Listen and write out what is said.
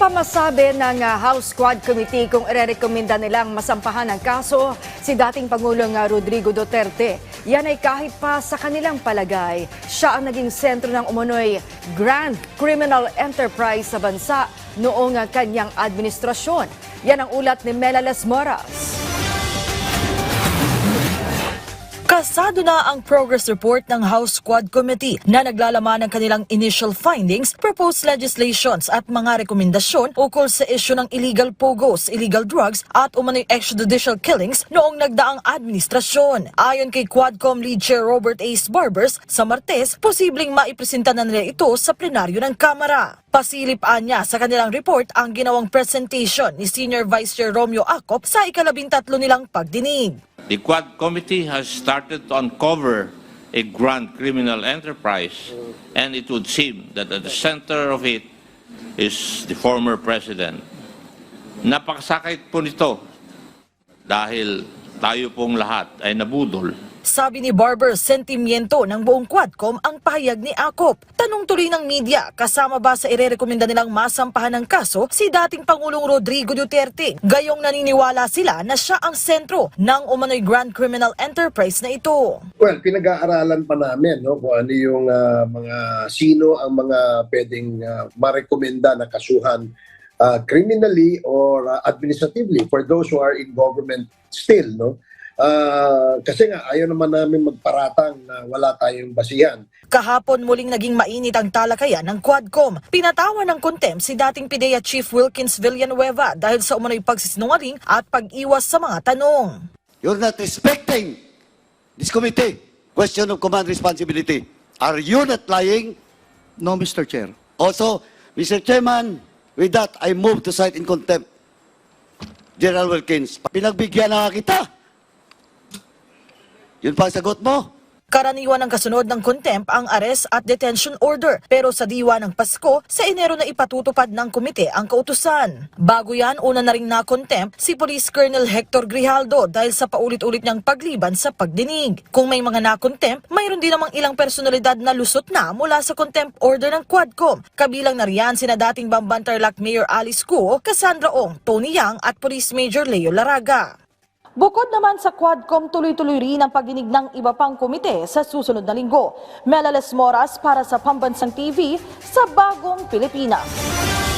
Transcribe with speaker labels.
Speaker 1: pa masabi ng House Quad Committee kung irerekomenda nilang masampahan ng kaso si dating Pangulong Rodrigo Duterte. Yan ay kahit pa sa kanilang palagay, siya ang naging sentro ng umunoy grand criminal enterprise sa bansa noong kanyang administrasyon. Yan ang ulat ni Mela Les Moras.
Speaker 2: Kasado na ang progress report ng House Quad Committee na naglalaman ng kanilang initial findings, proposed legislations at mga rekomendasyon ukol sa isyu ng illegal pogos, illegal drugs at umano'y extrajudicial killings noong nagdaang administrasyon. Ayon kay Quadcom Lead Chair Robert Ace Barbers, sa Martes, posibleng maipresenta na nila ito sa plenaryo ng Kamara. Pasilipaan niya sa kanilang report ang ginawang presentation ni Senior Vice Chair Romeo Acop sa ika-13 nilang pagdinig.
Speaker 3: The Quad Committee has started to uncover a grand criminal enterprise, and it would seem that at the center of it is the former president. Napakasakit po nito dahil tayo pong lahat ay nabudol.
Speaker 2: Sabi ni Barber, sentimiento ng buong Quadcom ang pahayag ni Acop. Tanong tuloy ng media, kasama ba sa irerekomenda nilang masampahan ng kaso si dating Pangulong Rodrigo Duterte? Gayong naniniwala sila na siya ang sentro ng umano'y grand criminal enterprise na ito.
Speaker 4: Well, pinag-aaralan pa namin kung ano yung sino ang mga pwedeng marekomenda na kasuhan criminally or administratively for those who are in government still, kasi nga ayaw naman namin magparatang na wala tayong basihan.
Speaker 2: Kahapon muling naging mainit ang talakayan ng Quadcom. Pinatawan ng contempt si dating PIDEA Chief Wilkins Villanueva dahil sa umano'y pagsisinungaling at pag-iwas sa mga tanong.
Speaker 5: You're not respecting this committee. Question of command responsibility. Are you not lying?
Speaker 6: No, Mr. Chair.
Speaker 5: Also, Mr. Chairman, with that, I move to cite in contempt General Wilkins. Pinagbigyan na kita. Yun pa ang sagot mo?
Speaker 2: Karaniwan ng kasunod ng contempt ang arrest at detention order, pero sa diwa ng Pasko, sa Enero na ipatutupad ng komite ang kautusan. Bago yan, una na ring na-contempt si Police Colonel Hector Grijaldo dahil sa paulit-ulit niyang pagliban sa pagdinig. Kung may mga na-contempt, mayroon din namang ilang personalidad na lusot na mula sa contempt order ng Quadcom. Kabilang na riyan sina dating Bamban Tarlac Mayor Alice Cuo, Cassandra Ong, Tony Yang at Police Major Leo Laraga. Bukod naman sa Quadcom, tuloy-tuloy rin ang pagdinig ng iba pang komite sa susunod na linggo. Mela Les Moras para sa Pambansang TV sa Bagong Pilipinas.